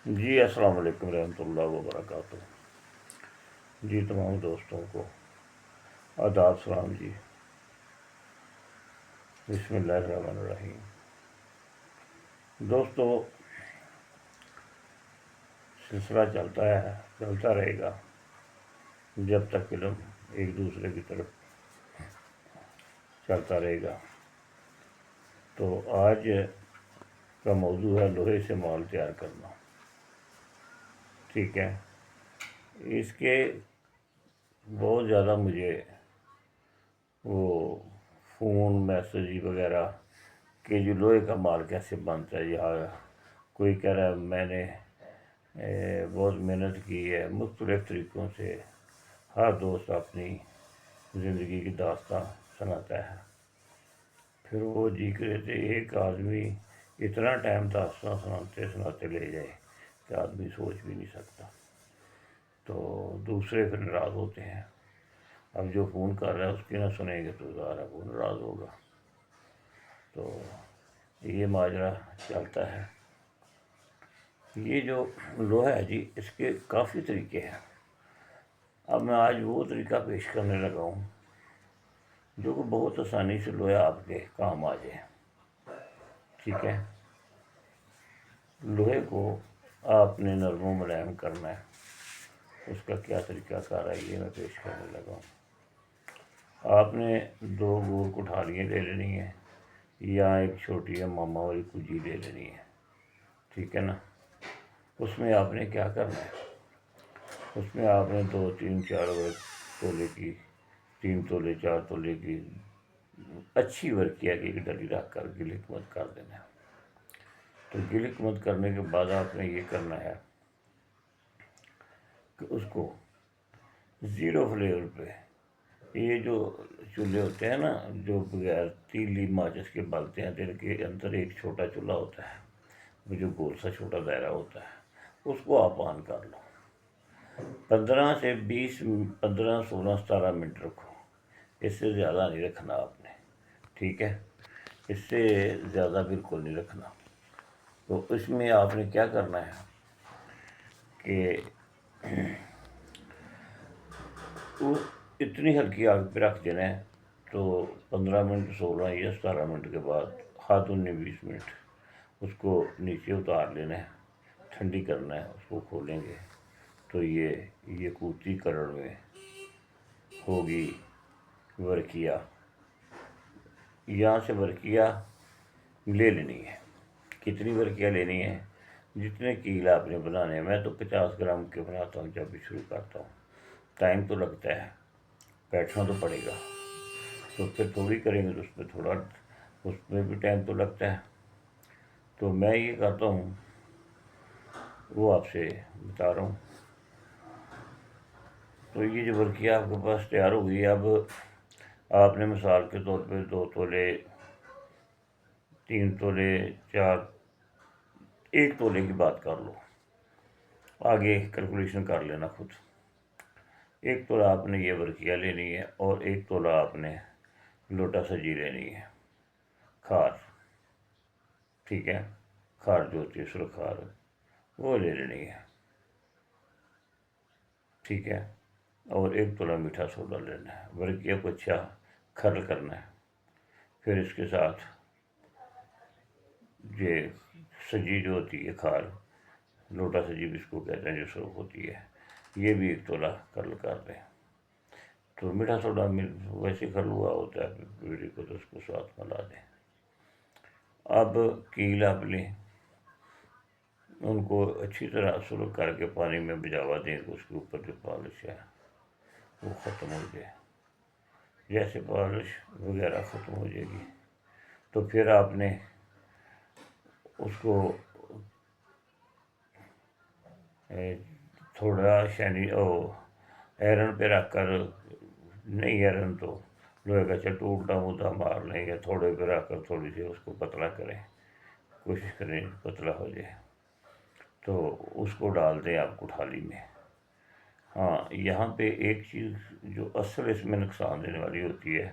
جی السلام علیکم رحمۃ اللہ وبرکاتہ۔ جی تمام دوستوں کو آداب سلام جی۔ بسم اللہ الرحمن الرحیم۔ دوستو، سلسلہ چلتا رہے گا جب تک علم ایک دوسرے کی طرف چلتا رہے گا۔ تو آج کا موضوع ہے لوہے سے مال تیار کرنا۔ ٹھیک ہے، اس کے بہت زیادہ مجھے وہ فون میسیج وغیرہ کہ جو لوہے کا مال کیسے بنتا ہے، یہاں کوئی کہہ رہا ہے میں نے بہت محنت کی ہے، مختلف طریقوں سے ہر دوست اپنی زندگی کی داستان سناتا ہے۔ پھر وہ جی کرے تھے ایک آدمی اتنا ٹائم داستان سناتے لے جائے کہ آدمی سوچ بھی نہیں سکتا۔ تو دوسرے پھر ناراض ہوتے ہیں، اب جو فون کر رہا ہے اس کی نہ سنیں گے تو ظاہر ہے وہ ناراض ہوگا۔ تو یہ ماجرا چلتا ہے۔ یہ جو لوہا ہے جی، اس کے کافی طریقے ہیں۔ اب میں آج وہ طریقہ پیش کرنے لگا ہوں جو کہ بہت آسانی سے لوہا آپ کے کام آ جائے۔ ٹھیک ہے، لوہے کو آپ نے نرم و ملائم کرنا ہے، اس کا کیا طریقہ کار ہے یہ میں پیش کرنے لگا ہوں۔ آپ نے 2 گور کٹھاریاں لے لینی ہیں یا ایک چھوٹی ماما والی کجی لے لینی ہے۔ ٹھیک ہے نا، اس میں آپ نے کیا کرنا ہے، اس میں آپ نے 2 3 4 تولے کی 3 تولے 4 تولے کی اچھی ورقیہ کی ایک ڈلی رکھ کر گلک مت کر دینا ہے۔ تو گلک مت کرنے کے بعد آپ نے یہ کرنا ہے کہ اس کو 0 فلیور پہ، یہ جو چولہے ہوتے ہیں نا جو بغیر تیلی ماچس کے بلتے ہیں، جن کے اندر ایک چھوٹا چولہا ہوتا ہے، وہ جو گول سا چھوٹا دائرہ ہوتا ہے، اس کو آپ آن کر لو۔ 15 سے 20 15 16 17 منٹ رکھو، اس سے زیادہ نہیں رکھنا آپ نے۔ ٹھیک ہے، اس سے زیادہ بالکل نہیں رکھنا۔ تو اس میں آپ نے کیا کرنا ہے کہ وہ اتنی ہلکی آگ پہ رکھ دینا ہے۔ تو 15 منٹ 16 یا 17 منٹ کے بعد ہاتھ 19 20 منٹ اس کو نیچے اتار لینا ہے، ٹھنڈی کرنا ہے۔ اس کو کھولیں گے تو یہ کوتی کلر میں ہوگی ورقیہ۔ یہاں سے ورقیہ لے لینی ہے۔ کتنی ورقیہ لینی ہے؟ جتنے کیل آپ نے بنانے ہیں۔ میں تو 50 گرام کے بناتا ہوں جب بھی شروع کرتا ہوں۔ ٹائم تو لگتا ہے، بیٹھنا تو پڑے گا، تو پھر تھوڑی کریں گے تو اس میں بھی ٹائم تو لگتا ہے۔ تو میں یہ کرتا ہوں، وہ آپ سے بتا رہا ہوں۔ تو یہ جو ورقیہ آپ کے پاس تیار ہو گئی، اب آپ نے مثال کے طور پہ 2 تولے 3 تولے 4 1 تولے کی بات کر لو، آگے کیلکولیشن کر لینا خود۔ 1 تولہ آپ نے یہ ورقیہ لینی ہے اور 1 تولہ آپ نے لوٹا سجی لینی ہے، کھار۔ ٹھیک ہے، کھار جو ہوتی ہے سرخ کھار، وہ لے لینی ہے۔ ٹھیک ہے، اور 1 تولہ میٹھا سوڈا لینا ہے۔ ورقیہ کو اچھا کھرل کرنا ہے۔ پھر اس کے ساتھ یہ سجی جو ہوتی ہے کھار، لوٹا سجی بھی اس کو کہتے ہیں، جو سرخ ہوتی ہے، یہ بھی 1 تولہ کرل کر دیں۔ تو میٹھا سوڈا ویسے کھرل ہوا ہوتا ہے پیوری کو، تو اس کو ساتھ ملا دیں۔ اب کیل آپ لیں، ان کو اچھی طرح سرخ کر کے پانی میں بھجاوا دیں کہ اس کے اوپر جو پالش ہے وہ ختم ہو جائے۔ جیسے پالش وغیرہ ختم ہو جائے گی تو پھر آپ نے اس کو تھوڑا ایرن پہ رکھ کر، نہیں ایرن تو لوہے کا چٹو الٹا موٹا مار لیں، یا تھوڑے پہ رکھ کر تھوڑی سی اس کو پتلا کریں، کوشش کریں پتلا ہو جائے۔ تو اس کو ڈال دیں آپ کٹھالی میں۔ ہاں، یہاں پہ ایک چیز جو اصل اس میں نقصان دینے والی ہوتی ہے،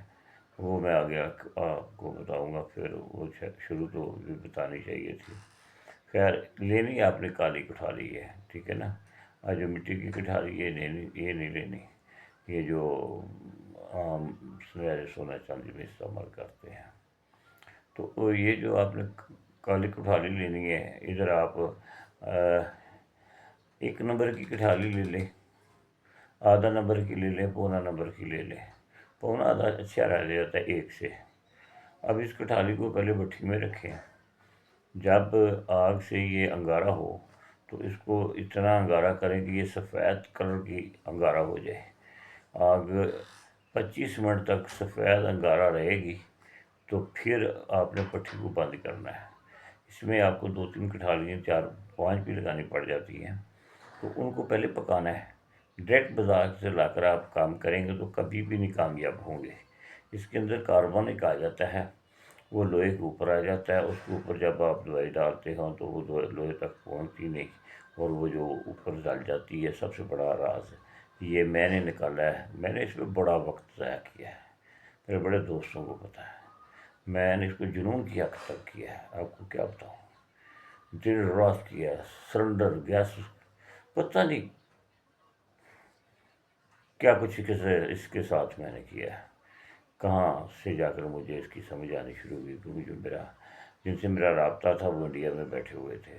وہ میں آگے آپ کو بتاؤں گا، پھر وہ شروع تو بھی بتانی چاہیے تھی۔ خیر لینی آپ نے کالی کٹھالی ہے، ٹھیک ہے نا، اور جو مٹی کی کٹھالی یہ نہیں لینی، یہ جو عام سونا چاندی میں استعمال کرتے ہیں۔ تو یہ جو آپ نے کالی کٹھالی لینی ہے، ادھر آپ 1 نمبر کی کٹھالی لے لیں، آدھا نمبر کی لے لیں، پونا نمبر کی لے لیں، پونا آدھا اچھا رہ جاتا ہے ایک سے۔ اب اس کٹھالی کو پہلے بھٹی میں رکھیں، جب آگ سے یہ انگارہ ہو تو اس کو اتنا انگارہ کریں کہ یہ سفید کلر کی انگارہ ہو جائے۔ آگ 25 منٹ تک سفید انگارہ رہے گی تو پھر آپ نے پٹھی کو بند کرنا ہے۔ اس میں آپ کو 2-3 کٹھالیاں 4-5 بھی لگانی پڑ جاتی ہیں، تو ان کو پہلے پکانا ہے۔ ڈائریکٹ بازار سے لا کر آپ کام کریں گے تو کبھی بھی نہیں کامیاب ہوں گے۔ اس کے اندر کاربونک آ جاتا ہے، وہ لوہے کے اوپر آ جاتا ہے، اس کے اوپر جب آپ دوائی ڈالتے ہوں تو وہ لوہے تک پہنچتی نہیں، اور وہ جو اوپر جل جاتی ہے۔ سب سے بڑا راز یہ میں نے نکالا ہے، میں نے اس پہ بڑا وقت ضائع کیا ہے، میرے بڑے دوستوں کو پتہ ہے، میں نے اس کو جنون کی حد تک کیا ہے، آپ کو کیا بتاؤں، دن رات کیا ہے، سلنڈر گیس پتہ نہیں کیا کچھ اس کے ساتھ میں نے کیا ہے۔ کہاں سے جا کر مجھے اس کی سمجھ آنی شروع ہوئی، کیونکہ جن سے میرا رابطہ تھا وہ انڈیا میں بیٹھے ہوئے تھے۔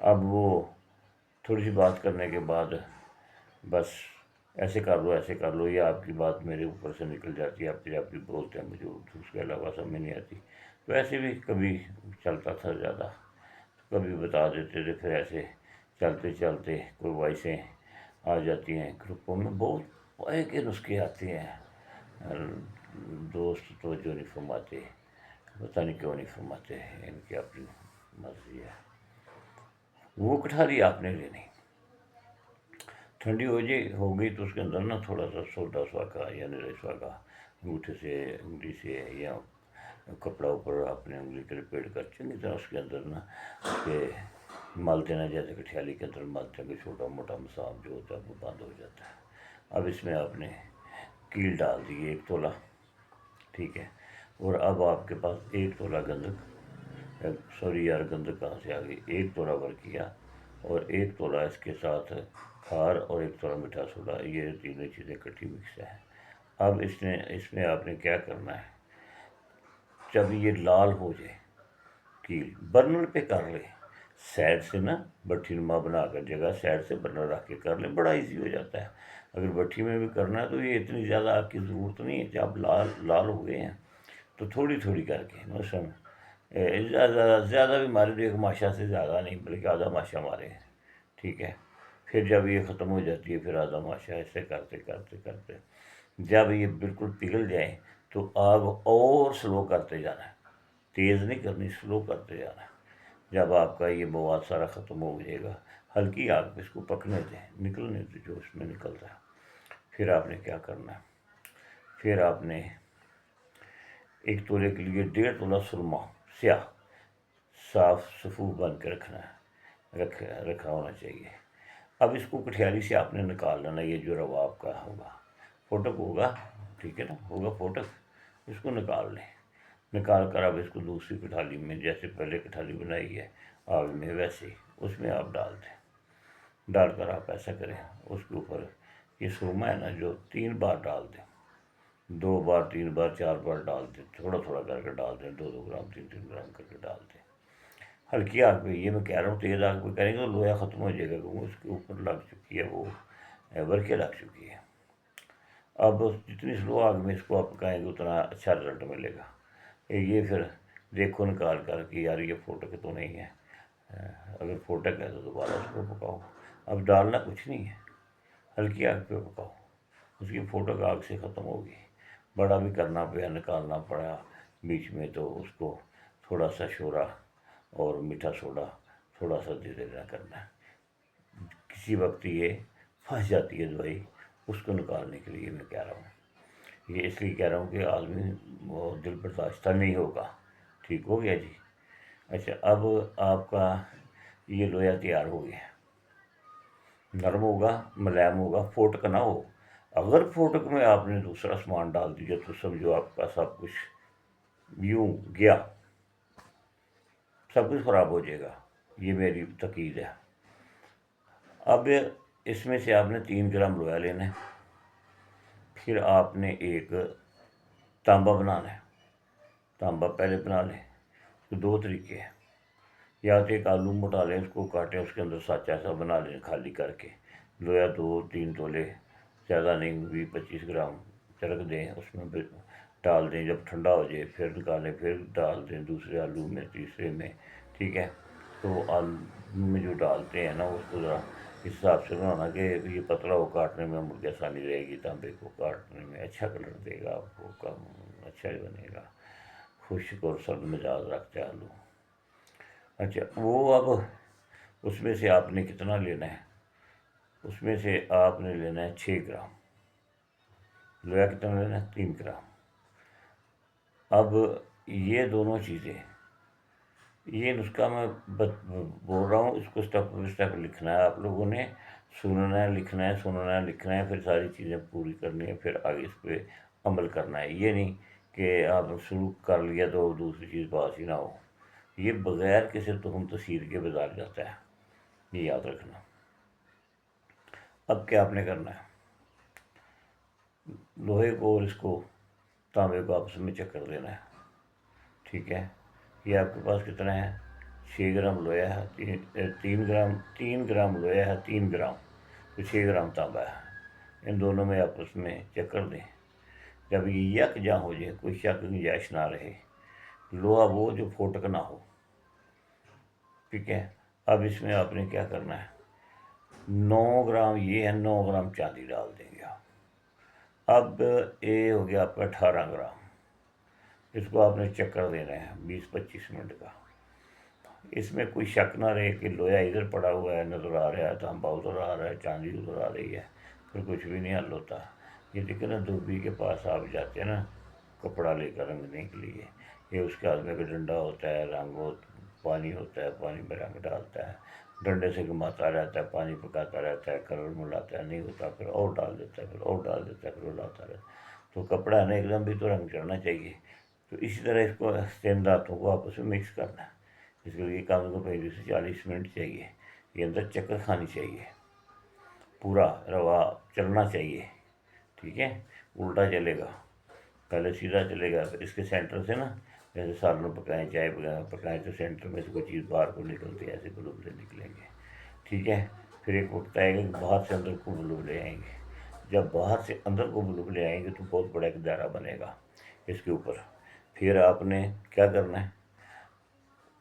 اب وہ تھوڑی سی بات کرنے کے بعد بس ایسے کر لو، یہ آپ کی بات میرے اوپر سے نکل جاتی ہے، آپ جب بھی بولتے ہیں مجھے اردو اس کے علاوہ سمجھ نہیں آتی، تو ایسے بھی کبھی چلتا تھا زیادہ، کبھی بتا دیتے تھے، پھر ایسے چلتے چلتے کوئی وائسیں آ جاتی ہیں گروپوں میں، بہت پائے کے نسخے آتے ہیں، دوست توجہ نہیں فرماتے، پتہ نہیں کیوں نہیں فرماتے، ان کی اپنی مرضی ہے۔ وہ کٹھالی آپ نے لینی، ٹھنڈی ہو گئی تو اس کے اندر نا تھوڑا سا سوڈا سواگا یا نیرے سواگا انگوٹھے سے انگلی سے یا کپڑا اوپر اپنے انگلی کے لپیٹ کر چنگی طرح اس کے اندر نا اس کے مل دینا، جیسے کٹھیالی کے اندر ملتے ہیں کہ چھوٹا موٹا مسام جو ہوتا ہے وہ بند ہو جاتا ہے۔ اب اس میں آپ نے کیل ڈال دی 1 تولہ، ٹھیک ہے، اور اب آپ کے پاس 1 تولہ گندک، سوری یار گندک کہاں سے آ گئی، 1 تولہ ور کیا، اور 1 تولہ اس کے ساتھ کھار اور 1 تولہ میٹھا سوڈا، یہ تینوں چیزیں کٹھی مکس ہے۔ اب اس میں آپ نے کیا کرنا ہے، جب یہ لال ہو جائے کیل، برنر پہ کر لیں، سائڈ سے نا بٹھی نما بنا کر جگہ سائڈ سے برنر رکھ کے کر لیں، بڑا ایزی ہو جاتا ہے۔ اگر بٹھی میں بھی کرنا ہے تو یہ اتنی زیادہ آپ کی ضرورت نہیں ہے، جب لال ہو گئے ہیں تو تھوڑی تھوڑی کر کے، مثلاً زیادہ بھی مارے تو 1 ماشا سے زیادہ نہیں، بلکہ آدھا ماشا مارے، ٹھیک ہے۔ پھر جب یہ ختم ہو جاتی ہے پھر آدھا ماشا، ایسے کرتے کرتے کرتے جب یہ بالکل پگھل جائیں تو آگ اور سلو کرتے جانا ہے، تیز نہیں کرنی، سلو کرتے جانا ہے۔ جب آپ کا یہ مواد سارا ختم ہو جائے گا، ہلکی آگ پہ اس کو پکنے دیں، نکلنے دیں جو اس میں نکلتا ہے۔ پھر آپ نے کیا کرنا ہے، پھر آپ نے 1 تولے کے لیے 1.5 تولہ سرما سیاہ صاف صفوف بن کے رکھا ہونا چاہیے۔ اب اس کو کٹھیالی سے آپ نے نکال لینا، یہ جو روا آپ کا ہوگا پھوٹک ہوگا، ٹھیک ہے نا، ہوگا پھوٹک، اس کو نکال لیں۔ نکال کر اب اس کو دوسری کٹھالی میں، جیسے پہلے کٹھالی بنائی ہے آگ میں ویسے ہی اس میں آپ ڈال دیں۔ ڈال کر آپ ایسا کریں، اس کے اوپر یہ سرما ہے نا جو 3 بار ڈال دیں، 2 بار 3 بار 4 بار ڈال دیں، تھوڑا تھوڑا کر کے ڈال دیں، 2-2 گرام 3-3 گرام کر کے ڈال دیں، ہلکی آگ پہ۔ یہ میں کہہ رہا ہوں تیز آگ پہ کریں گے تو لوہا ختم ہو جائے گا، کیونکہ اس کے اوپر لگ چکی ہے، وہ ورقے لگ چکی ہے۔ اب جتنی سلو آگ میں اس کو آپ پکائیں گے اتنا اچھا رزلٹ ملے گا۔ یہ پھر دیکھو نکال کر کہ یار یہ پھوٹک تو نہیں ہے، اگر پھوٹک ہے تو دوبارہ اس کو پکاؤ۔ اب ڈالنا کچھ نہیں ہے، ہلکی آگ پہ پکاؤ، اس کی پھوٹک آگ سے ختم ہوگی۔ بڑا بھی کرنا پڑا، نکالنا پڑا بیچ میں تو اس کو تھوڑا سا شورا اور میٹھا سوڈا تھوڑا سا دے دینا کرنا ہے۔ کسی وقت یہ پھنس جاتی ہے دوائی، اس کو نکالنے کے لیے میں کہہ رہا ہوں، یہ اس لیے کہہ رہا ہوں کہ آدمی وہ دل برداشتہ نہیں ہوگا۔ ٹھیک ہو گیا جی؟ اچھا، اب آپ کا یہ لویا تیار ہو گیا، نرم ہوگا، ملائم ہوگا، پھوٹک نہ ہو۔ اگر پھوٹک میں آپ نے دوسرا سامان ڈال دیا تو سمجھو آپ کا سب کچھ یوں گیا، سب کچھ خراب ہو جائے گا۔ یہ میری تقید ہے۔ اب اس میں سے آپ نے 3 گرام لویا لینا ہے، پھر آپ نے ایک تانبا بنانا ہے۔ تانبا پہلے بنا لیں۔ تو 2 طریقے ہیں، یا تو ایک آلو موٹا لیں، اس کو کاٹیں، اس کے اندر سانچہ ایسا بنا لیں خالی کر کے، لویا 2-3 تولے، زیادہ نہیں، 20-25 گرام چرک دیں، اس میں ڈال دیں، جب ٹھنڈا ہو جائے پھر نکالیں، پھر ڈال دیں دوسرے آلو میں، تیسرے میں، ٹھیک ہے۔ تو آلو میں جو ڈالتے ہیں نا اس کو ذرا اس حساب سے بنانا کہ یہ پتلا ہو، کاٹنے میں مڑ کے آسانی رہے گی، تانبے کو کاٹنے میں اچھا کلر دے گا آپ کو، کم اچھا بنے گا، خشک اور سرد مزاج رکھتے آلو۔ اچھا، وہ اب اس میں سے آپ نے کتنا لینا ہے؟ اس میں سے آپ نے لینا ہے 6 گرام لویا۔ کتنا لینا ہے؟ 3 گرام۔ اب یہ دونوں چیزیں، یہ نسخہ میں بول رہا ہوں، اس کو اسٹیپ بائی اسٹیپ لکھنا ہے آپ لوگوں نے، سننا ہے، لکھنا ہے، سننا ہے، لکھنا ہے، پھر ساری چیزیں پوری کرنی ہے، پھر آگے اس پہ عمل کرنا ہے۔ یہ نہیں کہ آپ شروع کر لیا تو دوسری چیز پاس ہی نہ ہو۔ یہ بغیر کسی تہم تشہیر کے بازار جاتا ہے، یہ یاد رکھنا۔ اب کیا آپ نے کرنا ہے؟ لوہے کو اور اس کو تانبے کو آپس میں چکر دینا ہے، ٹھیک ہے۔ یہ آپ کے پاس کتنا ہے؟ 6 گرام لویا ہے، 3 گرام لویا ہے، 3 گرام تو 6 گرام تانبا ہے۔ ان دونوں میں آپس میں چکر دیں۔ جب یہ یکجاں ہو جائے، کوئی شک گنجائش نہ رہے، لوہا وہ جو پھوٹک نہ ہو، ٹھیک ہے۔ اب اس میں آپ نے کیا کرنا ہے؟ 9 گرام یہ ہے، 9 گرام چاندی ڈال دیں گے آپ۔ اب یہ ہو گیا آپ کا 18 گرام۔ اس کو آپ نے چکر دینا ہے 20-25 منٹ کا۔ اس میں کوئی شک نہ رہے کہ لویا ادھر پڑا ہوا ہے، نظر آ رہا ہے، تانبا ادھر آ رہا ہے، چاندی ادھر آ رہی ہے، پھر کچھ بھی نہیں حل ہوتا۔ یہ دیکھیں نا، دھوبی کے پاس آپ جاتے ہیں نا کپڑا لے کر رنگنے کے لیے، یہ اس کے ہاتھ میں ایک ڈنڈا ہوتا ہے، پانی ہوتا ہے، پانی میں رنگ ڈالتا ہے، ڈنڈے سے گھماتا رہتا ہے، پانی پکاتا رہتا ہے، کلر ملاتا ہے، نہیں ہوتا پھر اور ڈال دیتا ہے، پھر اور ڈال دیتا ہے، پھر اور لاتا رہتا ہے۔ تو کپڑا ہے نا، ایک دم بھی تو رنگ چڑھنا چاہیے۔ تو اسی طرح اس کو تین دانتوں کو آپس میں مکس کرنا ہے۔ اس کے لیے کم کو 35 سے 40 منٹ چاہیے۔ یہ اندر چکر کھانی چاہیے، پورا روا چلنا چاہیے، ٹھیک ہے۔ الٹا چلے گا، پہلے سیدھا چلے گا، پھر اس کے سینٹر سے نا، جیسے سالن پکائیں، چائے پکائیں تو سینٹر میں سے کوئی چیز باہر کو نکلتی ہے، ایسے بلبلے نکلیں گے، ٹھیک ہے۔ پھر ایک وقت آئے گا کہ باہر سے اندر کو بلبلے آئیں گے۔ جب باہر سے اندر کو بلبلے آئیں گے تو بہت بڑا ایک دائرہ بنے گا اس کے اوپر۔ پھر آپ نے کیا کرنا ہے؟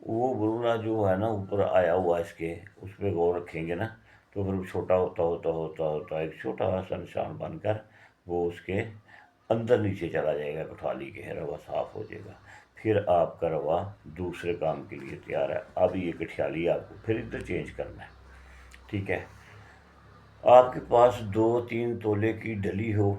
وہ بلبلہ جو ہے نا اوپر آیا ہوا اس کے، اس پہ غور رکھیں گے نا، تو پھر چھوٹا ہوتا ہوتا ہوتا ہوتا ایک چھوٹا سا نشان بن کر وہ اس کے اندر نیچے چلا جائے گا، کٹھالی کے روا صاف ہو جائے گا۔ پھر آپ کا روا دوسرے کام کے لیے تیار ہے۔ اب یہ کٹھیالی آپ کو پھر ادھر چینج کرنا ہے، ٹھیک ہے۔ آپ کے پاس 2-3 تولے کی ڈلی ہو،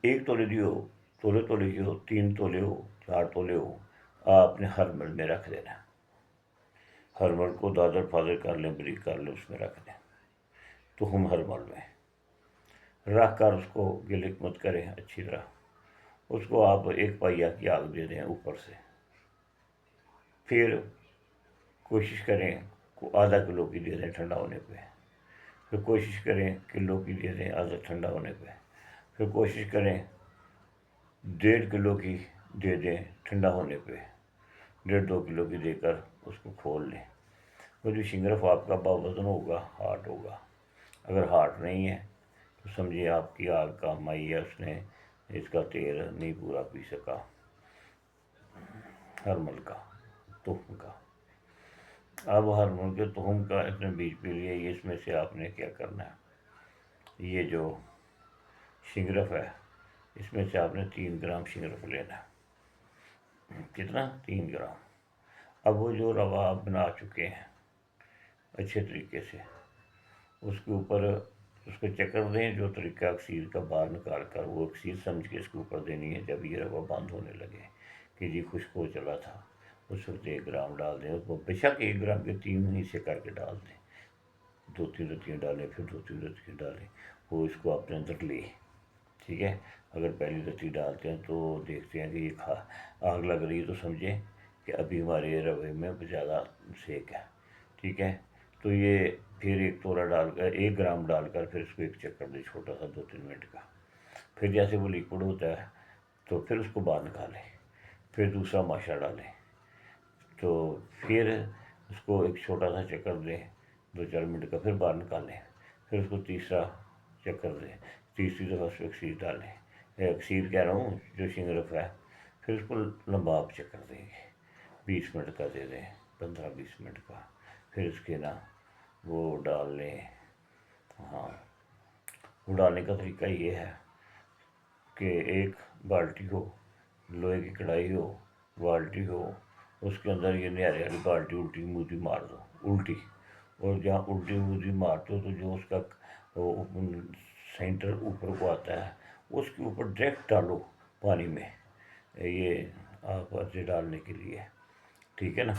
1 تولے کی ہو، تولے کی ہو، 3 تولے ہو، 4 تولے ہو، آپ نے ہرمل میں رکھ دینا ہے۔ ہرمل کو دادر فادر کر لیں، بریک کر لیں، اس میں رکھ دیں، تہم ہرمل میں رکھ کر اس کو گلک مت کریں اچھی طرح۔ اس کو آپ 1 پائیا کی آگ دے دیں اوپر سے۔ پھر کوشش کریں آدھا کلو کی دے دیں ٹھنڈا ہونے پہ، پھر کوشش کریں کلو کی دے دیں آدھا ٹھنڈا ہونے پہ، پھر کوشش کریں 1.5 کلو کی دے دیں ٹھنڈا ہونے پہ، 1.5-2 کلو کی دے کر اس کو کھول لیں۔ وہ جو شنگرف آپ کا باوزن ہوگا، ہارٹ ہوگا۔ اگر ہارٹ نہیں ہے تو سمجھیے آپ کی آگ کام آئی ہے، اس نے اس کا تیل نہیں پورا پی سکا ہرمل کا، تہم کا۔ اب ہرمل کے تہم کا اس نے بیج پی لیا، یہ اس میں سے آپ نے کیا کرنا ہے؟ یہ جو شنگرف ہے اس میں سے آپ نے 3 گرام شنگرف لینا ہے۔ کتنا؟ 3 گرام۔ اب وہ جو روا آپ بنا چکے ہیں اچھے طریقے سے، اس کے اوپر اس کو چکر دیں، جو طریقہ اکسیر کا باہر نکال کر وہ اکسیر سمجھ کے اس کے اوپر دینی ہے۔ جب یہ روا بند ہونے لگے کہ جی خشک ہو چلا تھا، اس وقت 1 گرام ڈال دیں۔ اس کو بے شک 1 گرام کے 3 حصے کر کے ڈال دیں، 2-3 رتیاں ڈالیں، پھر 2-3 رتیاں ڈالیں، وہ اس کو اپنے اندر لے، ٹھیک ہے۔ اگر پہلی رتی ڈالتے ہیں تو دیکھتے ہیں کہ یہ آگ لگ رہی ہے تو سمجھیں کہ ابھی ہمارے روے میں زیادہ سیک ہے، ٹھیک ہے۔ تو یہ پھر ایک تورا ڈال کر 1 گرام ڈال کر پھر اس کو ایک چکر دے چھوٹا سا 2-3 منٹ کا، پھر جیسے وہ لیکوڈ ہوتا ہے تو پھر اس کو باہر نکالیں، پھر دوسرا ماشا ڈالیں، تو پھر اس کو ایک چھوٹا سا چکر دیں 2-4 منٹ کا، پھر باہر نکالیں، پھر اس کو تیسرا چکر دیں، تیسری دفعہ اس پہ اکسیر ڈالیں، اکسیر کہہ رہا ہوں جو شنگرف ہے، پھر اس کو لمبا آپ چکر دیں گے، 20 منٹ کا دے دیں، 15-20 منٹ کا، پھر اس کے نا وہ ڈال لیں۔ ہاں، وہ ڈالنے کا طریقہ یہ ہے کہ ایک بالٹی ہو، لوہے کی کڑھائی ہو، بالٹی ہو، اس کے اندر یہ نہاری والی بالٹی الٹی موٹی مار دو، الٹی، اور جہاں الٹی موٹی مار دو تو جو اس کا سینٹر اوپر کو آتا ہے اس کے اوپر ڈائریکٹ ڈالو پانی میں، یہ آپ ایسے ڈالنے کے لیے، ٹھیک ہے نا۔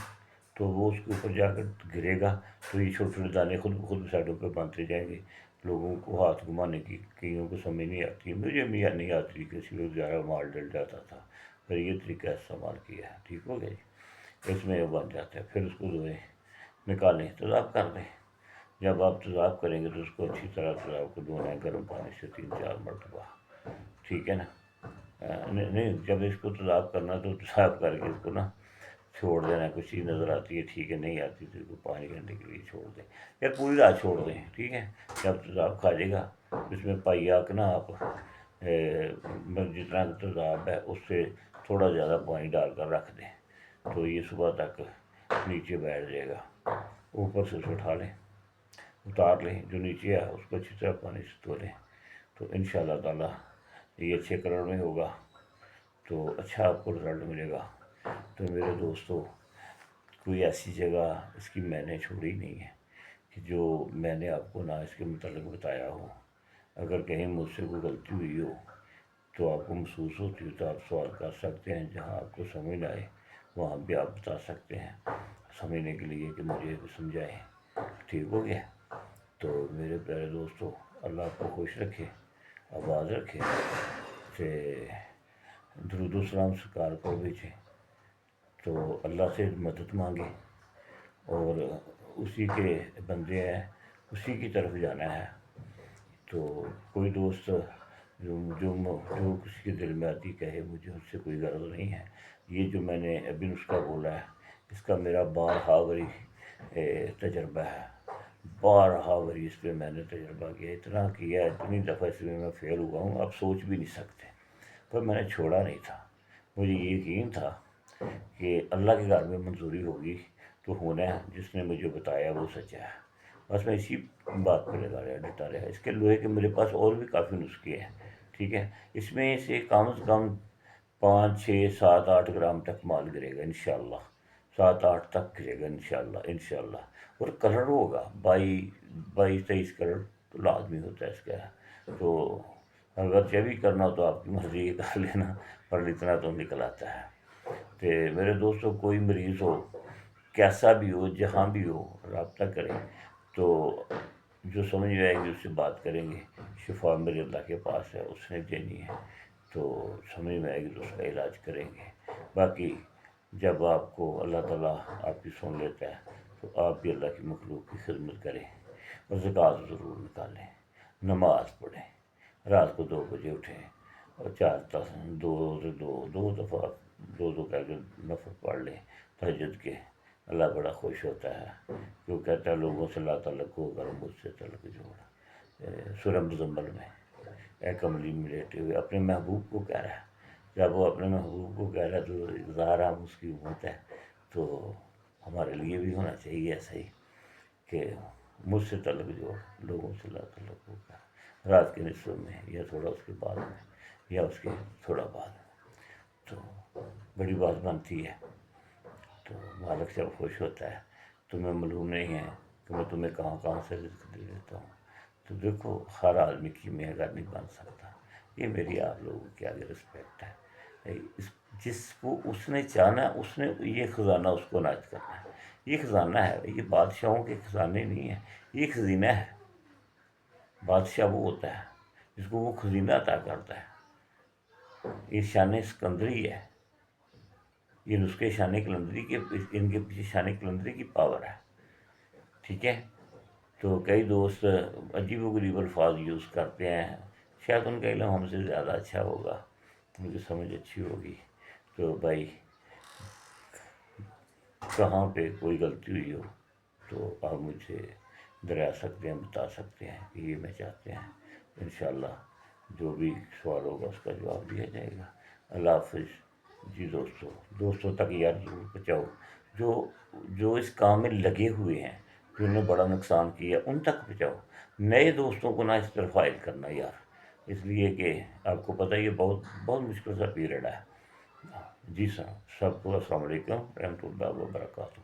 تو وہ اس کے اوپر جا کر گرے گا تو یہ چھوٹے چھوٹے دانے خود بخود سائڈوں پہ بنتے جائیں گے۔ لوگوں کو ہاتھ گھمانے کی کئیوں کو سمجھ نہیں آتی، مجھے بھی نہیں آتی، کسی وقت زیادہ مال ڈل جاتا تھا، پھر یہ طریقہ استعمال کیا ہے، ٹھیک ہو گیا جی۔ اس میں یہ بن جاتا ہے، پھر اس کو دھوئیں، نکالیں، تیزاب کر دیں۔ جب آپ تیزاب کریں گے تو اس کو اچھی طرح تیزاب کو دھونا ہے گرم پانی سے 3-4 مرتبہ، ٹھیک ہے نا۔ نہیں، جب اس کو تیزاب کرنا تو تیزاب کر کے اس کو نا چھوڑ دینا، کچھ چیز نظر آتی ہے ٹھیک ہے، نہیں آتی تو اس کو 5 گھنٹے کے لیے چھوڑ دیں یا پوری رات چھوڑ دیں، ٹھیک ہے۔ جب تیزاب کھا جائے گا اس میں پائیا کہ نا آپ جتنا تیزاب ہے اس سے تھوڑا زیادہ پانی ڈال کر رکھ دیں، تو یہ صبح تک نیچے بیٹھ جائے گا۔ اوپر سے اسے اٹھا لیں، اتار لیں، جو نیچے ہے اس کو اچھی طرح پانی سے دھو لیں، تو ان شاء اللہ تعالیٰ یہ اچھے کلر میں ہوگا، تو اچھا آپ کو رزلٹ ملے گا۔ تو میرے دوستو، کوئی ایسی جگہ اس کی میں نے چھوڑی نہیں ہے کہ جو میں نے آپ کو نہ اس کے متعلق بتایا ہو۔ اگر کہیں مجھ سے کوئی غلطی ہوئی ہو تو آپ کو محسوس ہوتی ہو تو آپ سوال کر سکتے ہیں، جہاں آپ کو سمجھ نہ آئے وہاں بھی آپ بتا سکتے ہیں سمجھنے کے لیے کہ مجھے سمجھائیں، ٹھیک ہو گیا۔ تو میرے پیارے دوستو، اللہ آپ کو خوش رکھے، آباد رکھے، کہ درود و سلام سرکار پر بھیجیں، تو اللہ سے مدد مانگیں، اور اسی کے بندے ہیں، اسی کی طرف جانا ہے۔ تو کوئی دوست جو کسی کے دل میں آتی کہے، مجھے اس سے کوئی غرض نہیں ہے۔ یہ جو میں نے ابھی نسخہ بولا ہے اس کا میرا بارہا وری تجربہ ہے، بارہا وری اس پہ میں نے تجربہ کیا، اتنا کیا، اتنی دفعہ اس میں فیل ہوا ہوں آپ سوچ بھی نہیں سکتے، پر میں نے چھوڑا نہیں تھا۔ مجھے یہ یقین تھا کہ اللہ کے گھر میں منظوری ہوگی تو ہونا ہے، جس نے مجھے بتایا وہ سچا ہے، بس میں اسی بات پہ لگا رہا ڈٹا رہا۔ اس کے لوہے کے میرے پاس اور بھی کافی نسخے ہیں، ٹھیک ہے۔ اس میں سے کم از کم 5-6-7-8 گرام تک مال گرے گا انشاءاللہ، 7-8 تک گرے گا انشاءاللہ، اور کلر ہوگا 22-23 کلر تو لازمی ہوتا ہے اس کا۔ تو اگر بھی کرنا ہو تو آپ کی مرضی کر لینا، پر اتنا تو نکل آتا ہے۔ تو میرے دوستوں، کوئی مریض ہو، کیسا بھی ہو، جہاں بھی ہو، رابطہ کریں، تو جو سمجھ میں آئے گی اس سے بات کریں گے، شفا میرے اللہ کے پاس ہے، اس نے دینی ہے، تو سمجھ میں آئے گی تو اس کا علاج کریں گے۔ باقی جب آپ کو اللہ تعالیٰ آپ کی سن لیتا ہے تو آپ بھی اللہ کی مخلوق کی خدمت کریں، اور زکوٰۃ ضرور نکالیں، نماز پڑھیں، رات کو 2 بجے اٹھیں، اور 2 دفعہ 2 کر کے نفل پڑھ لیں تہجد کے، اللہ بڑا خوش ہوتا ہے، جو کہتا ہے لوگوں سے لا تعلق ہو کر مجھ سے تعلق جوڑ۔ سورہ مزمل میں اے کملی میں لیٹے ہوئے اپنے محبوب کو کہہ رہا ہے، جب وہ اپنے محبوب کو کہہ رہا ہے تو ظاہر ہم اس کی امت ہے، تو ہمارے لیے بھی ہونا چاہیے ایسا ہی کہ مجھ سے تعلق جوڑ، لوگوں سے لا تعلق ہو کر، رات کے نصف میں یا تھوڑا اس کے بعد میں یا اس کے تھوڑا بعد میں، تو بڑی بات بنتی ہے۔ تو مالک جب خوش ہوتا ہے، تمہیں معلوم نہیں ہے کہ میں تمہیں کہاں کہاں سے رزق دے دیتا ہوں، تو دیکھو ہر آدمی کی مہنگا نہیں بن سکتا، یہ میری آپ لوگوں کی آگے رسپیکٹ ہے۔ جس کو اس نے چاہنا اس نے یہ خزانہ اس کو عنایت کرنا ہے، یہ خزانہ ہے، یہ بادشاہوں کے خزانے نہیں ہیں، یہ خزینہ ہے۔ بادشاہ وہ ہوتا ہے جس کو وہ خزینہ عطا کرتا ہے، یہ شان اسکندری ہے، یہ نسخے شان قلندری کے ان کے پیچھے شان قلندری کی پاور ہے، ٹھیک ہے۔ تو کئی دوست عجیب و غریب الفاظ یوز کرتے ہیں، شاید ان کا علم ہم سے زیادہ اچھا ہوگا، ان کی سمجھ اچھی ہوگی، تو بھائی کہاں پہ کوئی غلطی ہوئی ہو تو آپ مجھ سے دریا سکتے ہیں، بتا سکتے ہیں کہ یہ میں چاہتے ہیں، انشاءاللہ جو بھی سوال ہوگا اس کا جواب دیا جائے گا۔ اللہ حافظ جی دوستوں تک یار ضرور پہنچاؤ، جو اس کام میں لگے ہوئے ہیں، جنہوں نے بڑا نقصان کیا ان تک پہنچاؤ، نئے دوستوں کو نہ اس طرف فائل کرنا یار، اس لیے کہ آپ کو پتہ یہ بہت بہت مشکل سا پیریڈ ہے۔ جی سر، سب کو السلام علیکم رحمۃ اللہ وبرکاتہ۔